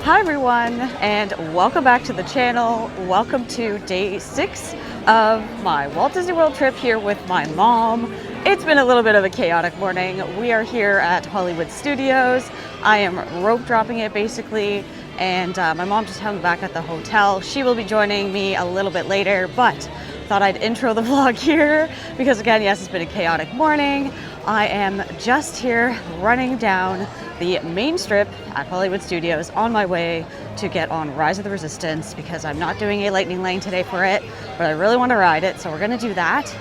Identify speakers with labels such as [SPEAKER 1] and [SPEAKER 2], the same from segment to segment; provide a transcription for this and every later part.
[SPEAKER 1] Hi everyone, and welcome back to the channel. Welcome to day 6 of my Walt Disney World trip here with my mom. It's been a little bit of a chaotic morning. We are here at Hollywood Studios. I am rope dropping it basically, and my mom just hung back at the hotel. She will be joining me a little bit later, but thought I'd intro the vlog here because again, yes, it's been a chaotic morning. I am just here running down the main strip at Hollywood Studios on my way to get on Rise of the Resistance because I'm not doing a lightning lane today for it, but I really want to ride it, so we're going to do that.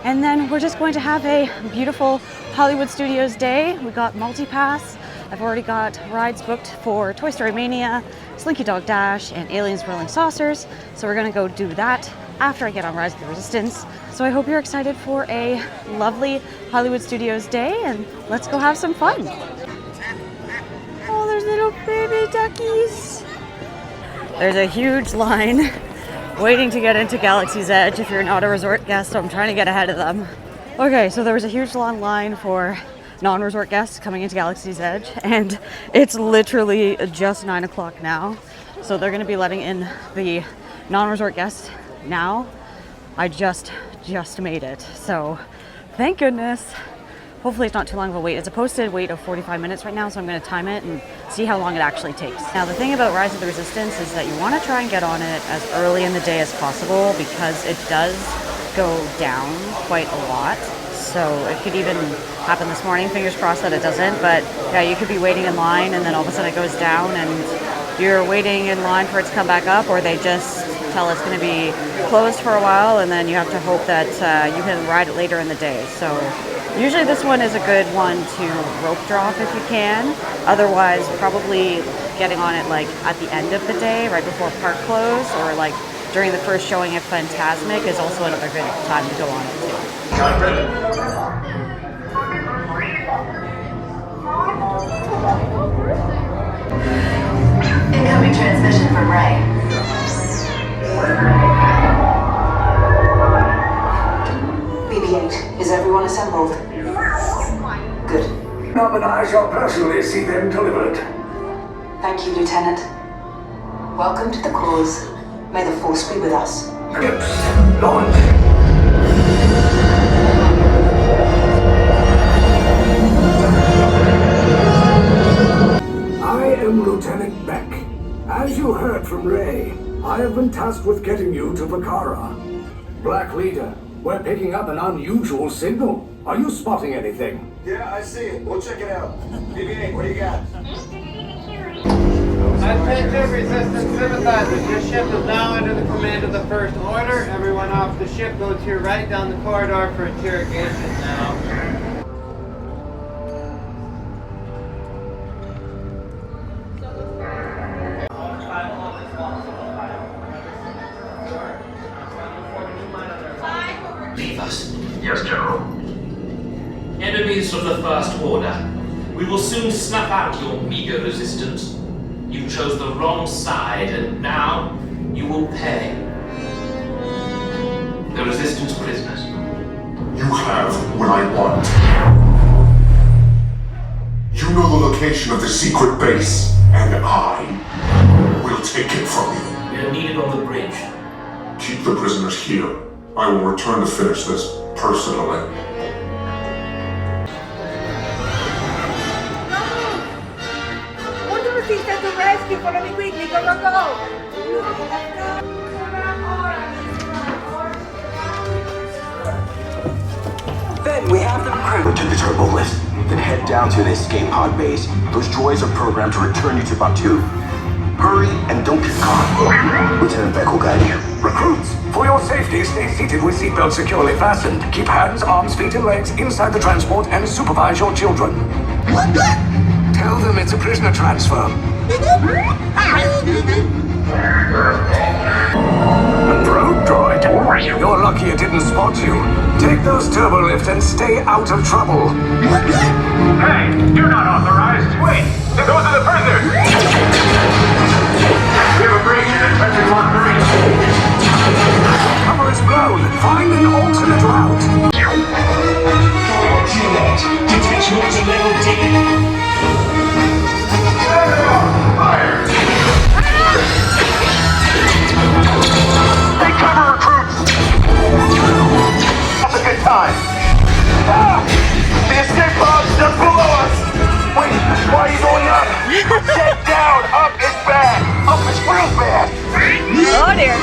[SPEAKER 1] And then we're just going to have a beautiful Hollywood Studios day. We got multi-pass. I've already got rides booked for Toy Story Mania, Slinky Dog Dash, and Aliens Rolling Saucers, so we're going to go do that after I get on Rise of the Resistance. So I hope you're excited for a lovely Hollywood Studios day, and let's go have some fun. Oh, there's little baby duckies. There's a huge line waiting to get into Galaxy's Edge if you're not a resort guest, so I'm trying to get ahead of them. Okay, so there was a huge long line for non-resort guests coming into Galaxy's Edge, and it's literally just 9 o'clock now. So they're gonna be letting in the non-resort guests now. I just made it, so thank goodness. Hopefully it's not too long of a wait. It's a posted wait of 45 minutes right now, so I'm going to time it and see how long it actually takes. Now the thing about Rise of the Resistance is that you want to try and get on it as early in the day as possible because it does go down quite a lot. So it could even happen this morning, fingers crossed that it doesn't, but yeah, you could be waiting in line and then all of a sudden it goes down and you're waiting in line for it to come back up, or they just tell it's going to be closed for a while and then you have to hope that you can ride it later in the day. So usually this one is a good one to rope drop if you can. Otherwise, probably getting on it like at the end of the day, right before park close, or like during the first showing of Fantasmic is also another good time to go on it too.
[SPEAKER 2] Incoming transmission from Ray. BB-8, is everyone assembled? Good.
[SPEAKER 3] Mum and I shall personally see them delivered.
[SPEAKER 2] Thank you, Lieutenant. Welcome to the cause. May the Force be with us.
[SPEAKER 3] Ships, launch. I am Lieutenant Beck. As you heard from Ray, I have been tasked with getting you to Vakara. Black Leader, we're picking up an unusual signal. Are you spotting anything?
[SPEAKER 4] Yeah, I see it. We'll check it out. BB-8, what do you got?
[SPEAKER 5] Attention, resistance sympathizers. Your ship is now under the command of the First Order. Everyone off the ship, go to your right down the corridor for interrogation now.
[SPEAKER 6] Leave us.
[SPEAKER 3] Yes, General.
[SPEAKER 6] Enemies of the First Order. We will soon snuff out your meager resistance. You chose the wrong side, and now you will pay. The Resistance prisoners.
[SPEAKER 7] You have what I want. You know the location of the secret base, and I will take it from you.
[SPEAKER 6] We are needed on the bridge.
[SPEAKER 7] Keep the prisoners here. I will return to finish this personally.
[SPEAKER 8] Rescue, follow me quickly, go, go, go!
[SPEAKER 9] Then we have them crew to the turbo lift. Then head down to the escape pod base. Those droids are programmed to return you to Batuu. Hurry and don't get caught. Lieutenant Beck will guide you.
[SPEAKER 3] Recruits, for your safety, stay seated with seatbelts securely fastened. Keep hands, arms, feet, and legs inside the transport and supervise your children. Tell them it's a prisoner transfer. A probe droid. You're lucky it didn't spot you. Take those turbo lift and stay out of trouble.
[SPEAKER 10] Hey, you're not authorized. Wait, those are the prisoners. We have a breach in Attention Block 3.
[SPEAKER 3] Cover is blown. Find an alternate route.
[SPEAKER 10] Detention to level D. Fire!
[SPEAKER 9] Knife bad!
[SPEAKER 1] Oh dear.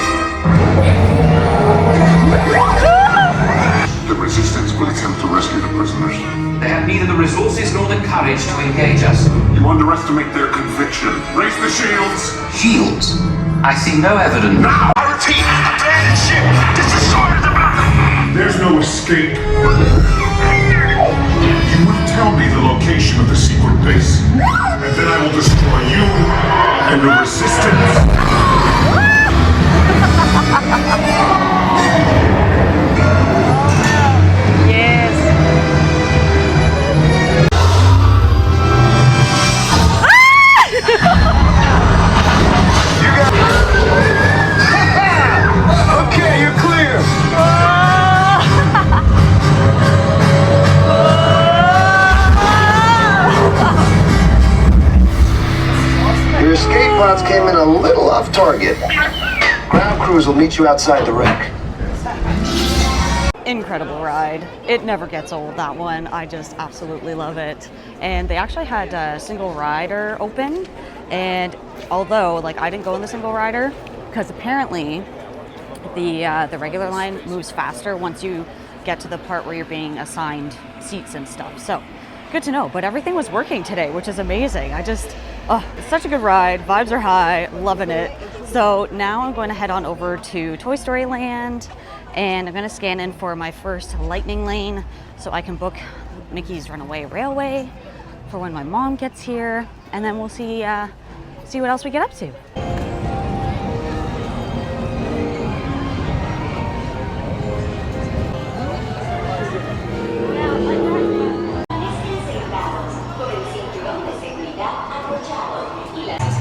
[SPEAKER 7] The Resistance will attempt to rescue the prisoners.
[SPEAKER 6] They have neither the resources nor the courage to engage us.
[SPEAKER 7] You underestimate their conviction. Raise the shields!
[SPEAKER 6] Shields? I see no evidence.
[SPEAKER 7] Now! I repeat, abandon ship! Destroy the block! There's no escape. You will tell me the location of the secret base, and then I will destroy you and the Resistance.
[SPEAKER 1] Yes.
[SPEAKER 9] Okay, you're clear! Your escape pods came in a little off target. Ground crews will meet you outside the wreck.
[SPEAKER 1] Incredible ride. It never gets old, that one. I just absolutely love it. And they actually had a single rider open, and although like I didn't go in the single rider because apparently the regular line moves faster once you get to the part where you're being assigned seats and stuff. So good to know. But everything was working today, which is amazing. It's such a good ride. Vibes are high, loving it. So now I'm going to head on over to Toy Story Land, and I'm going to scan in for my first lightning lane so I can book Mickey's Runaway Railway for when my mom gets here, and then we'll see what else we get up to.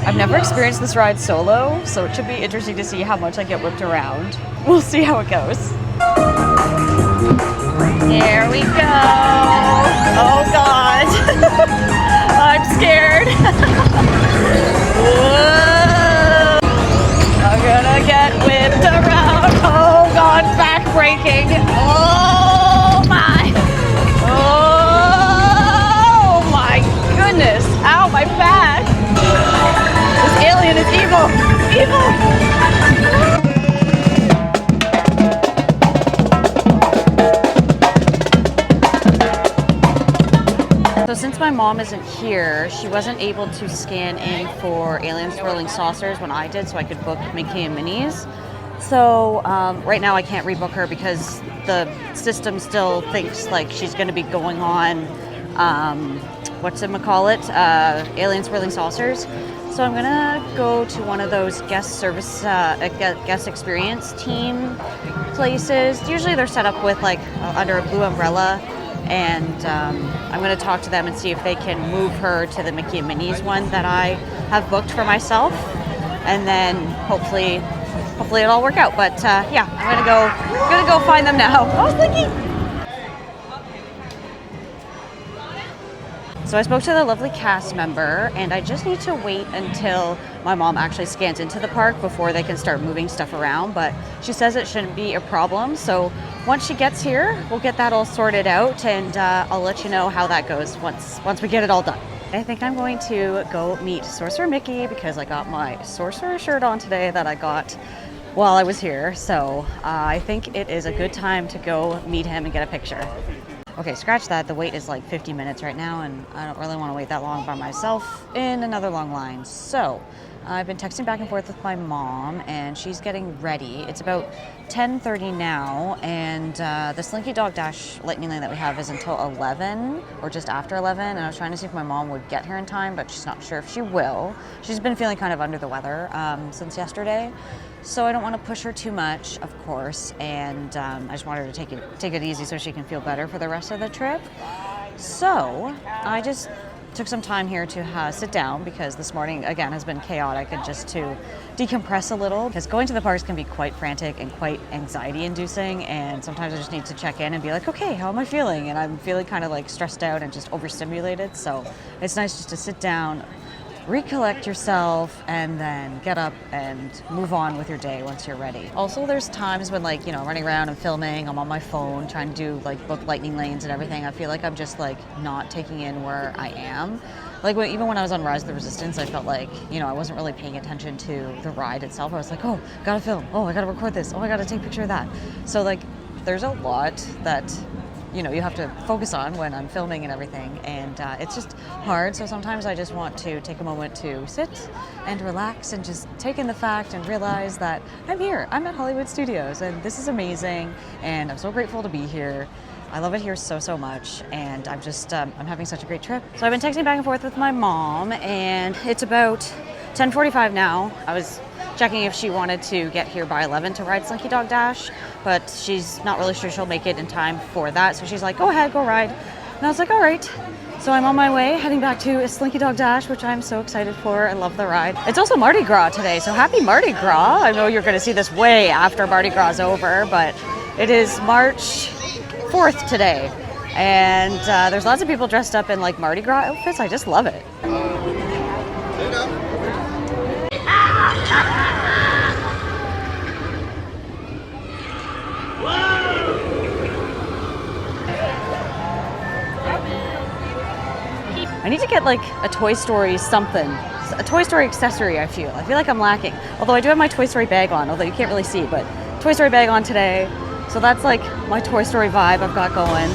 [SPEAKER 1] I've never experienced this ride solo, so it should be interesting to see how much I get whipped around. We'll see how it goes. Here we go. Oh God. I'm scared. Whoa. I'm gonna get whipped around. Oh God, back breaking. Oh my. Oh my goodness. Ow, my back. This alien is evil! Evil! So since my mom isn't here, she wasn't able to scan in for Alien Swirling Saucers when I did, so I could book Mickey and Minnie's. So right now I can't rebook her because the system still thinks like she's going to be going on Alien Swirling Saucers. So I'm gonna go to one of those guest experience team places. Usually they're set up with like under a blue umbrella, and I'm gonna talk to them and see if they can move her to the Mickey and Minnie's one that I have booked for myself, and then hopefully it'll all work out. But yeah, I'm gonna go find them now. Oh, Slinky! So I spoke to the lovely cast member, and I just need to wait until my mom actually scans into the park before they can start moving stuff around, but she says it shouldn't be a problem. So once she gets here, we'll get that all sorted out, and I'll let you know how that goes once we get it all done. I think I'm going to go meet Sorcerer Mickey because I got my sorcerer shirt on today that I got while I was here. So I think it is a good time to go meet him and get a picture. Okay, scratch that. The wait is like 50 minutes right now, and I don't really want to wait that long by myself in another long line. So I've been texting back and forth with my mom, and she's getting ready. It's about 10:30 now, and the Slinky Dog Dash lightning lane that we have is until 11 or just after 11, and I was trying to see if my mom would get here in time, but she's not sure if she will. She's been feeling kind of under the weather since yesterday, so I don't want to push her too much, of course, and I just want her to take it easy so she can feel better for the rest of the trip. So I just took some time here to sit down because this morning, again, has been chaotic, and just to decompress a little, because going to the parks can be quite frantic and quite anxiety-inducing, and sometimes I just need to check in and be like, okay, how am I feeling? And I'm feeling kind of like stressed out and just overstimulated, so it's nice just to sit down, recollect yourself and then get up and move on with your day once you're ready. Also, there's times when, like, you know, running around and filming, I'm on my phone trying to do like book lightning lanes and everything. I feel like I'm just like not taking in where I am. Like even when I was on Rise of the Resistance, I felt like, you know, I wasn't really paying attention to the ride itself. I was like, oh, gotta film. Oh, I gotta record this. Oh, I gotta take a picture of that. So like, there's a lot that, you know, you have to focus on when I'm filming and everything, and it's just hard. So sometimes I just want to take a moment to sit and relax and just take in the fact and realize that I'm here. I'm at Hollywood Studios, and this is amazing, and I'm so grateful to be here. I love it here so much, and I'm just, I'm having such a great trip. So I've been texting back and forth with my mom, and it's about 10:45 now. I was checking if she wanted to get here by 11 to ride Slinky Dog Dash, but she's not really sure she'll make it in time for that. So she's like, go ahead, go ride. And I was like, all right. So I'm on my way, heading back to Slinky Dog Dash, which I'm so excited for. I love the ride. It's also Mardi Gras today, so happy Mardi Gras. I know you're gonna see this way after Mardi Gras is over, but it is March 4th today. And there's lots of people dressed up in like Mardi Gras outfits. I just love it. I need to get like a Toy Story something, a Toy Story accessory. I feel like I'm lacking. Although I do have my Toy Story bag on, although you can't really see, but Toy Story bag on today. So that's like my Toy Story vibe I've got going.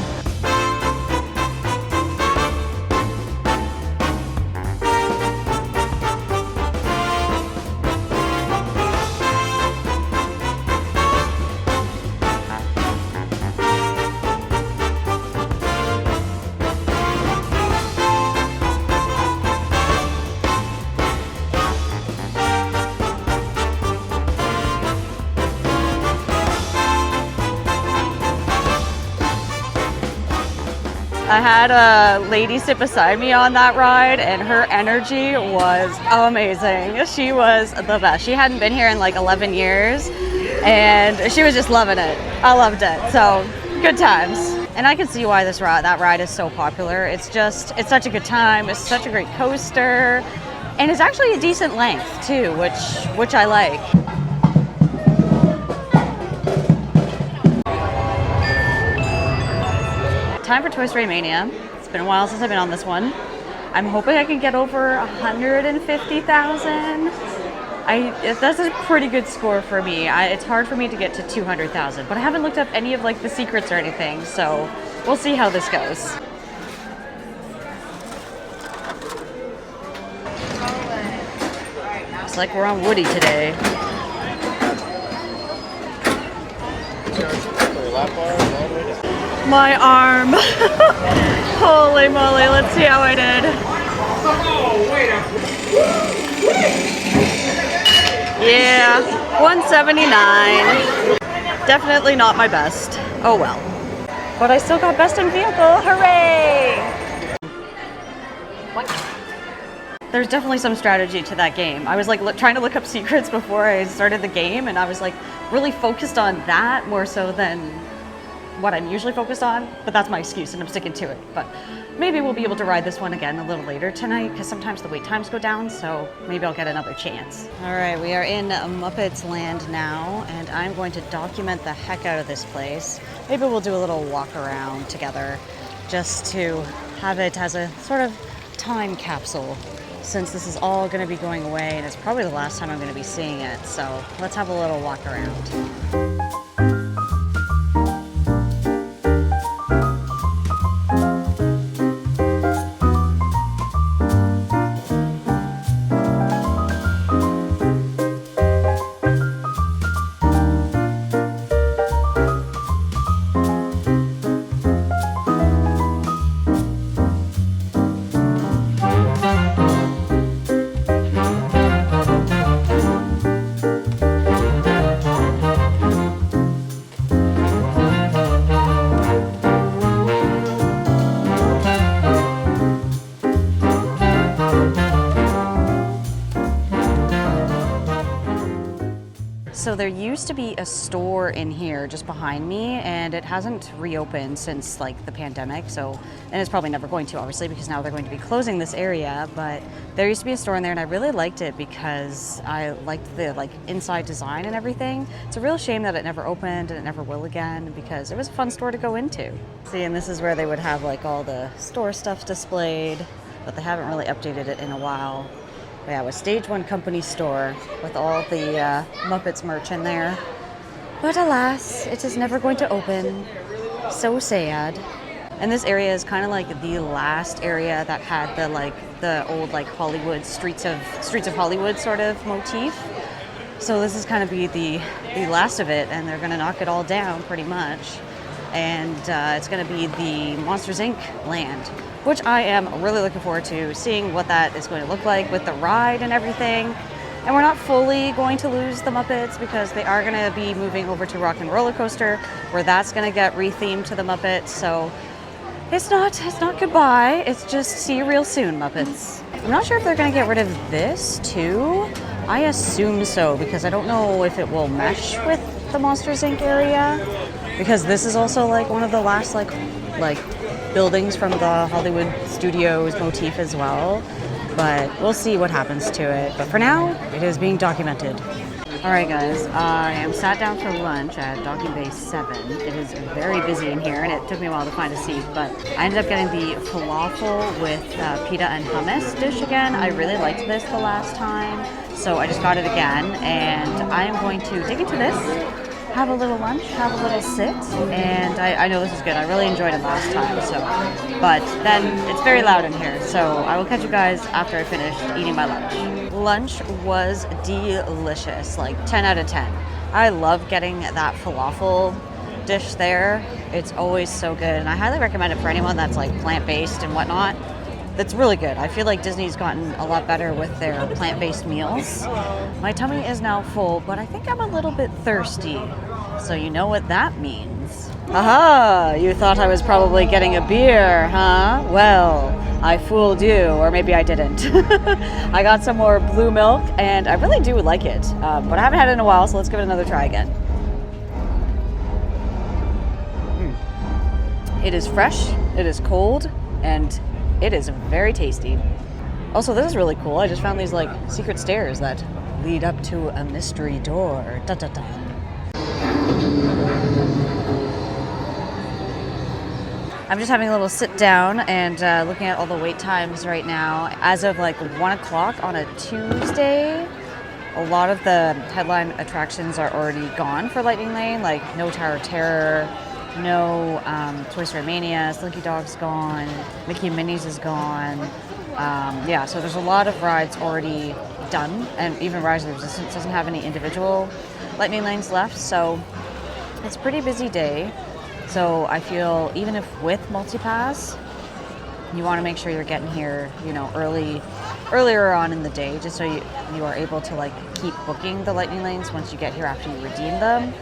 [SPEAKER 1] I had a lady sit beside me on that ride, and her energy was amazing. She was the best. She hadn't been here in like 11 years, and she was just loving it. I loved it. So good times. And I can see why that ride is so popular. It's such a good time. It's such a great coaster, and it's actually a decent length too, which I like. Time for Toy Story Mania. It's been a while since I've been on this one. I'm hoping I can get over 150,000. That's a pretty good score for me. It's hard for me to get to 200,000, but I haven't looked up any of like the secrets or anything, so we'll see how this goes. Looks like we're on Woody today. My arm. Holy moly, let's see how I did. Yeah, 179. Definitely not my best. Oh well. But I still got best in vehicle. Hooray! What? There's definitely some strategy to that game. I was like trying to look up secrets before I started the game, and I was like really focused on that more so than what I'm usually focused on, but that's my excuse and I'm sticking to it. But maybe we'll be able to ride this one again a little later tonight, because sometimes the wait times go down, so maybe I'll get another chance. All right, we are in Muppets Land now, and I'm going to document the heck out of this place. Maybe we'll do a little walk around together just to have it as a sort of time capsule, since this is all going to be going away and it's probably the last time I'm going to be seeing it. So let's have a little walk around. So there used to be a store in here just behind me, and it hasn't reopened since like the pandemic. So, and it's probably never going to, obviously, because now they're going to be closing this area. But there used to be a store in there, and I really liked it because I liked the like inside design and everything. It's a real shame that it never opened and it never will again, because it was a fun store to go into. See, and this is where they would have like all the store stuff displayed, but they haven't really updated it in a while. Yeah, it was Stage 1 Company store with all the Muppets merch in there. But alas, it is never going to open. So sad. And this area is kind of like the last area that had the old like Hollywood Streets of Hollywood sort of motif. So this is kind of be the last of it, and they're going to knock it all down pretty much. And it's going to be the Monsters Inc. land, which I am really looking forward to seeing what that is going to look like with the ride and everything. And we're not fully going to lose the Muppets because they are going to be moving over to Rock and Roller Coaster, where that's going to get rethemed to the Muppets. So it's not goodbye. It's just see you real soon, Muppets. I'm not sure if they're going to get rid of this too. I assume so, because I don't know if it will mesh with the Monsters Inc. area, because this is also like one of the last like buildings from the Hollywood Studios motif as well. But we'll see what happens to it. But for now, it is being documented. All right, guys, I am sat down for lunch at Docking Bay 7. It is very busy in here, and it took me a while to find a seat, but I ended up getting the falafel with pita and hummus dish again. I really liked this the last time, so I just got it again, and I am going to dig into this, have a little lunch, have a little sit, and I know this is good. I really enjoyed it last time, so, but then it's very loud in here, so I will catch you guys after I finish eating my lunch. Lunch was delicious, like 10 out of 10. I love getting that falafel dish there. It's always so good, and I highly recommend it for anyone that's like plant-based and whatnot. That's really good. I feel like Disney's gotten a lot better with their plant-based meals. My tummy is now full, but I think I'm a little bit thirsty. So you know what that means. Aha! You thought I was probably getting a beer, huh? Well, I fooled you, or maybe I didn't. I got some more blue milk, and I really do like it. But I haven't had it in a while, so let's give it another try again. It is fresh, it is cold, and it is very tasty. Also, this is really cool. I just found these like secret stairs that lead up to a mystery door. Da, da, da. I'm just having a little sit down and looking at all the wait times right now. As of like 1 o'clock on a Tuesday, a lot of the headline attractions are already gone for Lightning Lane, like no Tower of Terror, no Toy Story Mania, Slinky Dog's gone, Mickey and Minnie's is gone. Yeah, so there's a lot of rides already done, and even Rise of the Resistance doesn't have any individual Lightning Lanes left, so it's a pretty busy day. So I feel even if with multipass, you want to make sure you're getting here, you know, earlier on in the day, just so you are able to like keep booking the Lightning Lanes once you get here after you redeem them,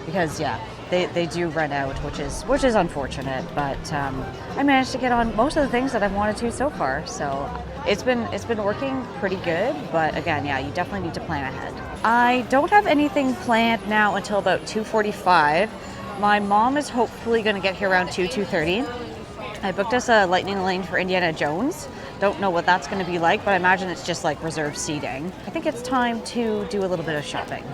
[SPEAKER 1] because yeah, they do run out, which is unfortunate. But I managed to get on most of the things that I've wanted to so far, so it's been working pretty good. But again, yeah, you definitely need to plan ahead. I don't have anything planned now until about 2:45. My mom is hopefully going to get here around 2:30. I booked us a Lightning Lane for Indiana Jones. Don't know what that's going to be like, but I imagine it's just like reserved seating. I think it's time to do a little bit of shopping.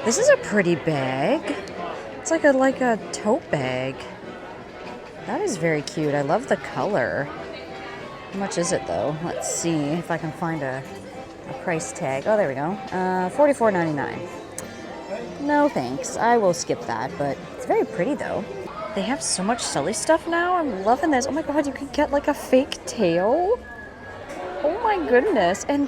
[SPEAKER 1] This is a pretty bag. It's like a tote bag. That is very cute. I love the color. How much is it though? Let's see if I can find a price tag. Oh, there we go. $44.99. No thanks. I will skip that, but it's very pretty though. They have so much Sully stuff now. I'm loving this. Oh my god, you can get like a fake tail. Oh my goodness. And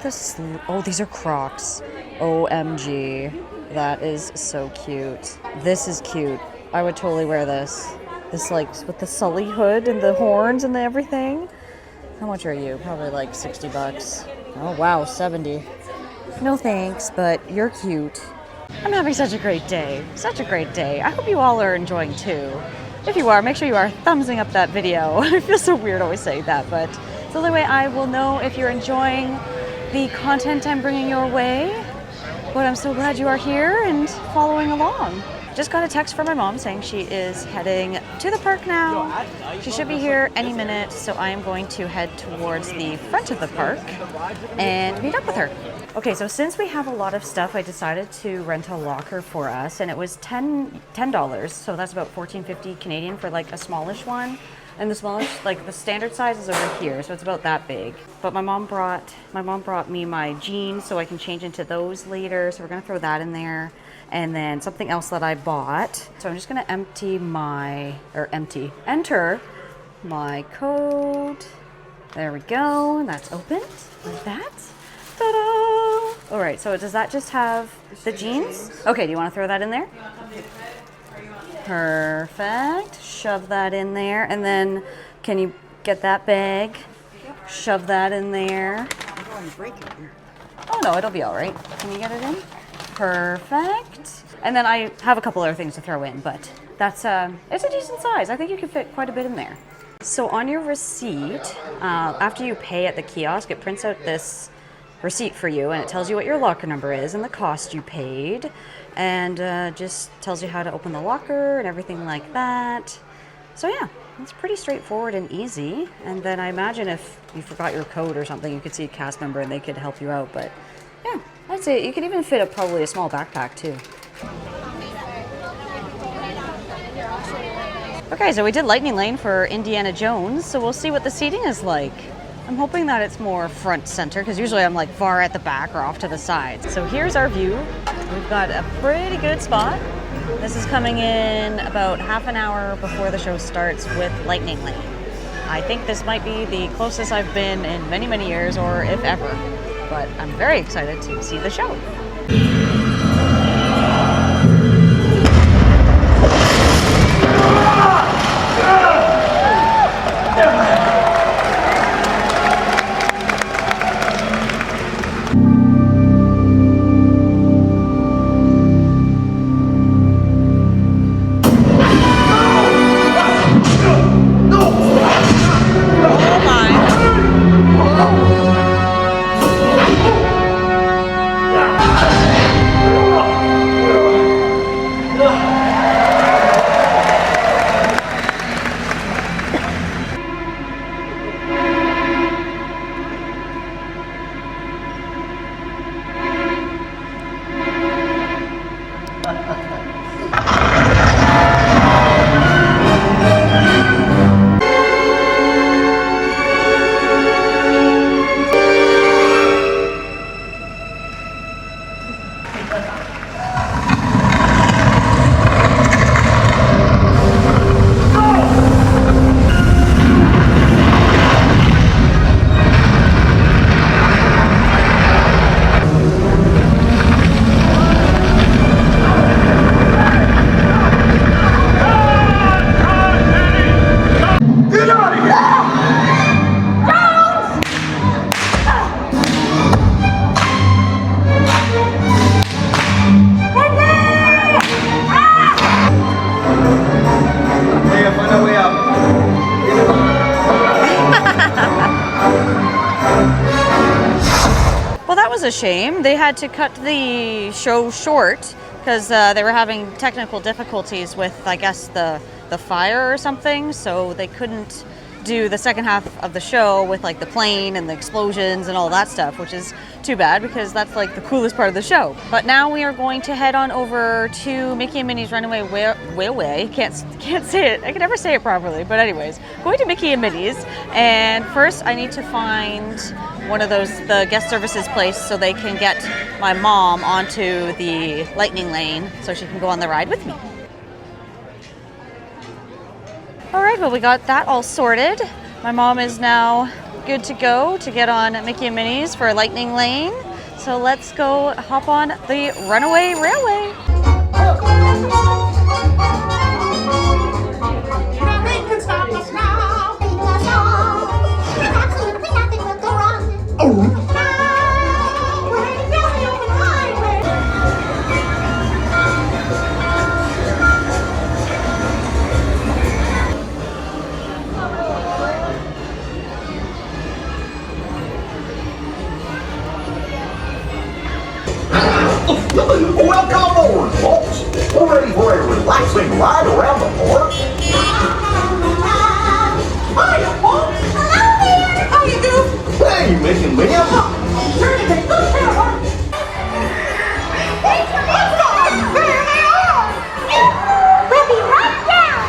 [SPEAKER 1] oh, these are Crocs. OMG. That is so cute. This is cute. I would totally wear this. This like with the Sully hood and the horns and the everything. How much are you? Probably like $60. Oh wow, 70. No thanks, but you're cute. I'm having such a great day. Such a great day. I hope you all are enjoying too. If you are, make sure you are thumbsing up that video. I feel so weird always saying that, but It's the only way I will know if you're enjoying the content I'm bringing your way. But I'm so glad you are here and following along. Just got a text from my mom saying she is heading to the park now. She should be here any minute, so I am going to head towards the front of the park and meet up with her. Okay, so since we have a lot of stuff, I decided to rent a locker for us, and it was $10, so that's about $14.50 Canadian for like a smallish one. And the smallest, like the standard size is over here, so it's about that big. But my mom brought me my jeans so I can change into those later, so we're gonna throw that in there. And then something else that I bought. So I'm just gonna enter my code. There we go, and that's opened like that. Ta-da! All right, so does that just have the jeans? Okay, do you wanna throw that in there? Perfect. Shove that in there. And then can you get that bag? Shove that in there. Oh no, it'll be all right. Can you get it in? Perfect. And then I have a couple other things to throw in, but that's it's a decent size. I think you can fit quite a bit in there. So on your receipt, after you pay at the kiosk, it prints out this receipt for you, and it tells you what your locker number is and the cost you paid, and just tells you how to open the locker and everything like that. So yeah, it's pretty straightforward and easy. And then I imagine if you forgot your code or something, you could see a cast member and they could help you out. But yeah, I'd say you could even fit probably a small backpack too. Okay, so we did Lightning Lane for Indiana Jones, so we'll see what the seating is like. I'm hoping that it's more front center, because usually I'm like far at the back or off to the side. So here's our view. We've got a pretty good spot. This is coming in about half an hour before the show starts with Lightning Lane. I think this might be the closest I've been in many, many years, or if ever. But I'm very excited to see the show. A shame. They had to cut the show short because they were having technical difficulties with, I guess, the fire or something, so they couldn't do the second half of the show with like the plane and the explosions and all that stuff, which is too bad because that's like the coolest part of the show. But now we are going to head on over to Mickey and Minnie's Runaway Railway. Can't say it. I can never say it properly. But anyways, going to Mickey and Minnie's, and first I need to find one of the guest services place so they can get my mom onto the Lightning Lane so she can go on the ride with me. All right, well, we got that all sorted. My mom is now good to go to get on Mickey and Minnie's for Lightning Lane. So let's go hop on the Runaway Railway.
[SPEAKER 11] Nothing can stop us now, because absolutely nothing will go wrong. Oh.
[SPEAKER 9] I swing right around the board.
[SPEAKER 11] Hiya, Walt. Hello there. How you do?
[SPEAKER 9] Hey, you making me up?
[SPEAKER 11] Pretty good. Look there, Walt. Thanks for listening. There they are. We'll be right down.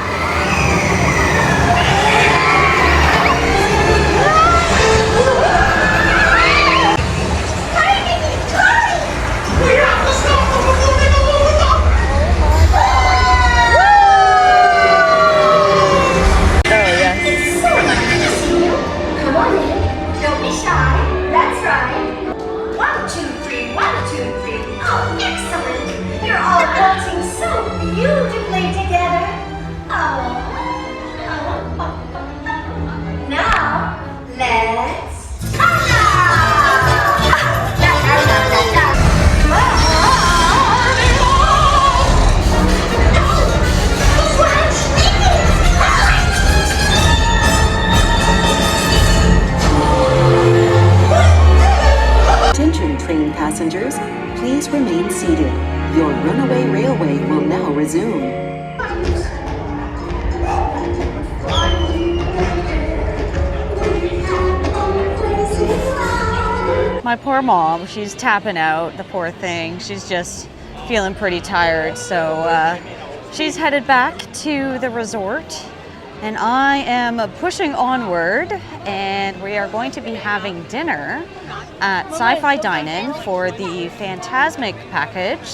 [SPEAKER 11] Come on in. Don't be shy. That's right. 1, 2, 3. 1, 2, 3. Oh, excellent. You're all waltzing so beautifully together. Oh. Now, let's.
[SPEAKER 12] Attention train passengers, please remain seated. Your Runaway Railway will now resume.
[SPEAKER 1] My poor mom, she's tapping out, the poor thing. She's just feeling pretty tired, so she's headed back to the resort. And I am pushing onward, and we are going to be having dinner at Sci-Fi Dine-In for the Fantasmic package.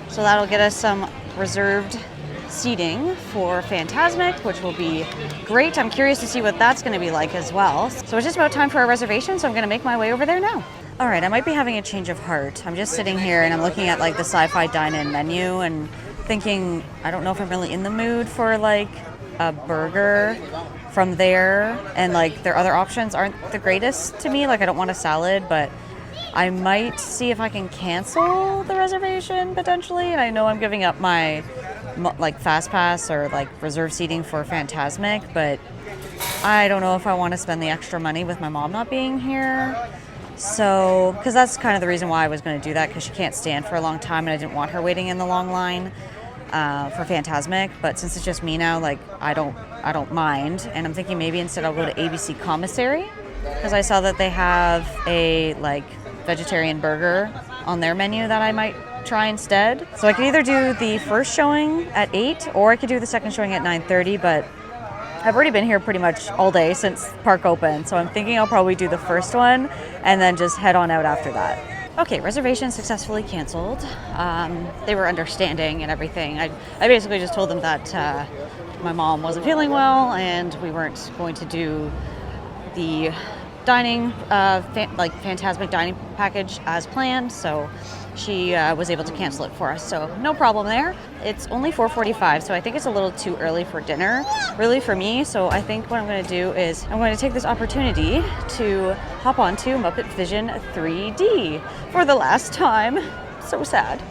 [SPEAKER 1] So that'll get us some reserved seating for Fantasmic, which will be great. I'm curious to see what that's going to be like as well. So it's just about time for a reservation, so I'm going to make my way over there now. All right, I might be having a change of heart. I'm just sitting here and I'm looking at like the Sci-Fi Dine-In menu and thinking, I don't know if I'm really in the mood for like a burger from there, and like their other options aren't the greatest to me. Like I don't want a salad, but I might see if I can cancel the reservation potentially. And I know I'm giving up my like fast pass or like reserve seating for Fantasmic, but I don't know if I want to spend the extra money with my mom not being here. So, because that's kind of the reason why I was going to do that, because she can't stand for a long time and I didn't want her waiting in the long line for Fantasmic. But since it's just me now, like I don't mind, and I'm thinking maybe instead I'll go to ABC Commissary, because I saw that they have a like vegetarian burger on their menu that I might try instead. So I could either do the first showing at 8 or I could do the second showing at 9:30, but I've already been here pretty much all day since park opened, so I'm thinking I'll probably do the first one and then just head on out after that. Okay, reservation successfully canceled. They were understanding and everything. I basically just told them that my mom wasn't feeling well and we weren't going to do the dining, Fantasmic dining package as planned, so she was able to cancel it for us, so no problem there. It's only 4:45, so I think it's a little too early for dinner, really for me, so I think what I'm going to do is I'm going to take this opportunity to hop onto Muppet Vision 3D for the last time. So sad.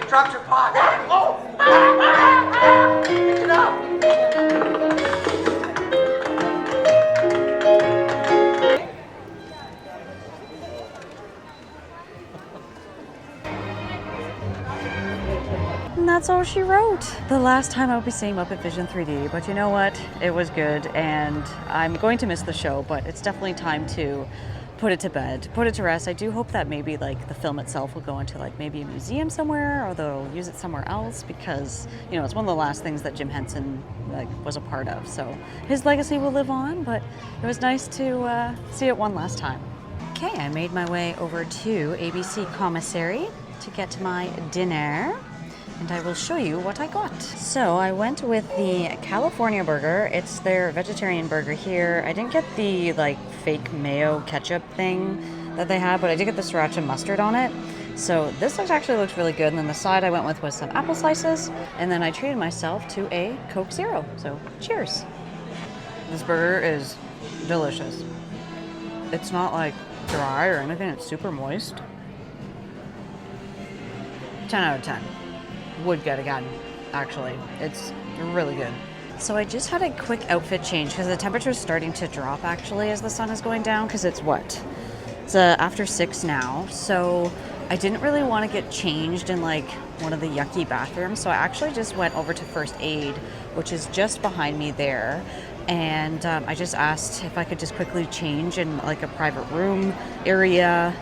[SPEAKER 8] Dropped your pot. Oh! Pick it up.
[SPEAKER 1] And that's all she wrote. The last time I'll be seeing Muppet Vision 3D, but you know what? It was good, and I'm going to miss the show, but it's definitely time to put it to bed, put it to rest. I do hope that maybe like the film itself will go into like maybe a museum somewhere, or they'll use it somewhere else, because you know it's one of the last things that Jim Henson like was a part of. So his legacy will live on, but it was nice to see it one last time. Okay, I made my way over to ABC Commissary to get my dinner, and I will show you what I got. So I went with the California burger. It's their vegetarian burger here. I didn't get the like fake mayo ketchup thing that they have, but I did get the sriracha mustard on it. So this actually looks really good. And then the side I went with was some apple slices, and then I treated myself to a Coke Zero. So cheers. This burger is delicious. It's not like dry or anything, it's super moist. 10 out of 10. Would get again, actually. It's really good. So I just had a quick outfit change because the temperature is starting to drop actually as the sun is going down, because it's what? It's after 6 now. So I didn't really want to get changed in like one of the yucky bathrooms. So I actually just went over to First Aid, which is just behind me there. And I just asked if I could just quickly change in like a private room area,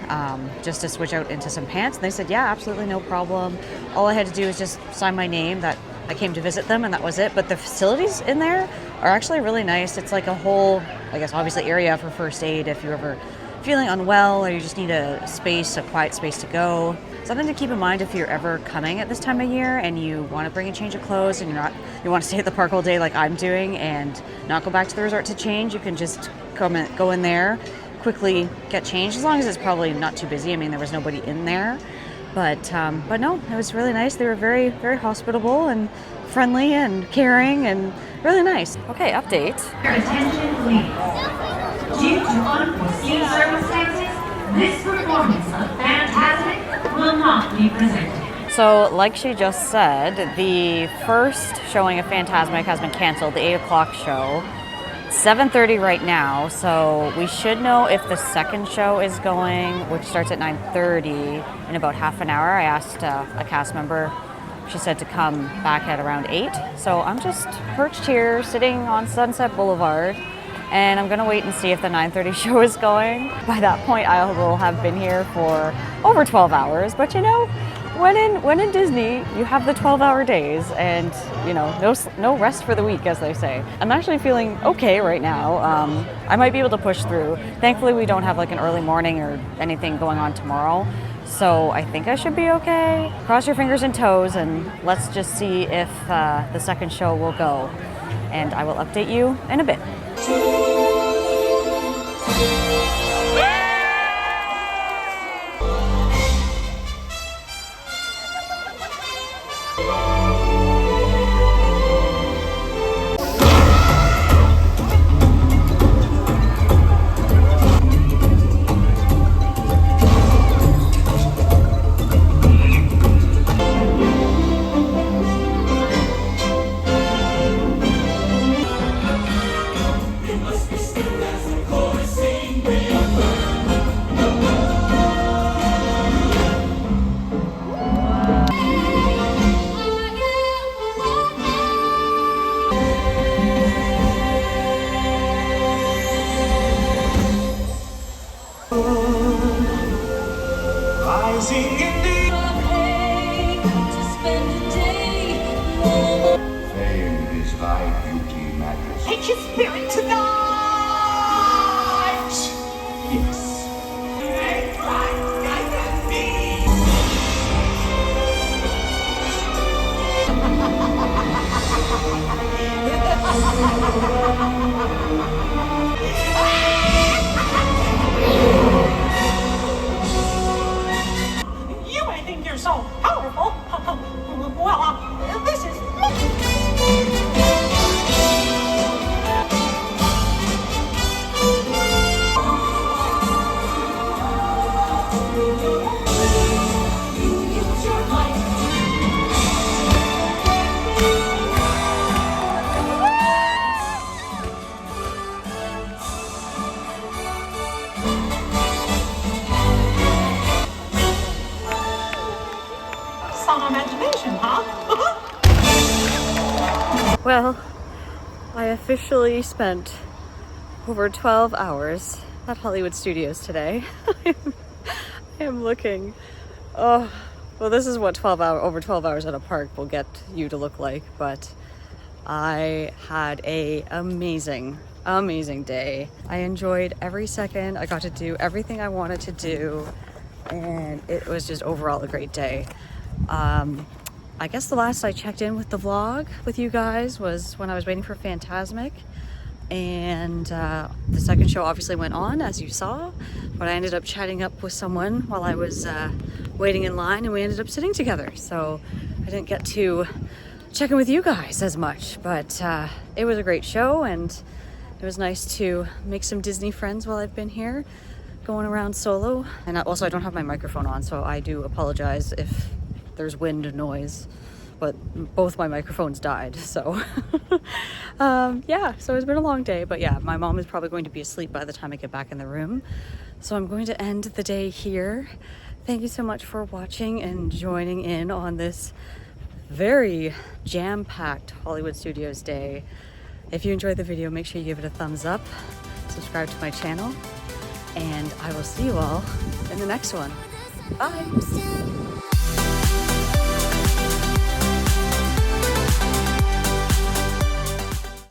[SPEAKER 1] just to switch out into some pants. And they said, yeah, absolutely no problem. All I had to do was just sign my name that I came to visit them, and that was it. But the facilities in there are actually really nice. It's like a whole, I guess, obviously area for first aid if you're ever feeling unwell or you just need a space, a quiet space to go. Something to keep in mind if you're ever coming at this time of year and you want to bring a change of clothes and you want to stay at the park all day like I'm doing and not go back to the resort to change, you can just go in there, quickly get changed, as long as it's probably not too busy. I mean, there was nobody in there. But no, it was really nice. They were very, very hospitable and friendly and caring and really nice. Okay, update.
[SPEAKER 13] Your attention, please. Due to unforeseen circumstances, this performance of Fantasmic will not be presented.
[SPEAKER 1] So, like she just said, the first showing of Fantasmic has been canceled, the 8 o'clock show. 7:30 right now, so we should know if the second show is going, which starts at 9:30 in about half an hour. I asked a cast member, she said to come back at around 8. So I'm just perched here sitting on Sunset Boulevard, and I'm gonna wait and see if the 9:30 show is going. By that point I will have been here for over 12 hours, but you know, when in Disney, you have the 12-hour days and, you know, no rest for the week, as they say. I'm actually feeling okay right now. I might be able to push through. Thankfully, we don't have like an early morning or anything going on tomorrow. So I think I should be okay. Cross your fingers and toes, and let's just see if the second show will go. And I will update you in a bit.
[SPEAKER 8] You may think you're so powerful. Well, this is...
[SPEAKER 1] Well, I officially spent over 12 hours at Hollywood Studios today. I am looking. Oh, well, this is what over 12 hours at a park will get you to look like, but I had an amazing day. I enjoyed every second. I got to do everything I wanted to do, and it was just overall a great day. I guess the last I checked in with the vlog with you guys was when I was waiting for Fantasmic, and the second show obviously went on, as you saw, but I ended up chatting up with someone while I was waiting in line, and we ended up sitting together, so I didn't get to check in with you guys as much, but it was a great show, and it was nice to make some Disney friends while I've been here going around solo. And also I don't have my microphone on, so I do apologize if there's wind noise, but both my microphones died, so yeah, so it's been a long day. But yeah, my mom is probably going to be asleep by the time I get back in the room, so I'm going to end the day here. Thank you so much for watching and joining in on this very jam-packed Hollywood Studios day. If you enjoyed the video, make sure you give it a thumbs up, subscribe to my channel, and I will see you all in the next one. Bye!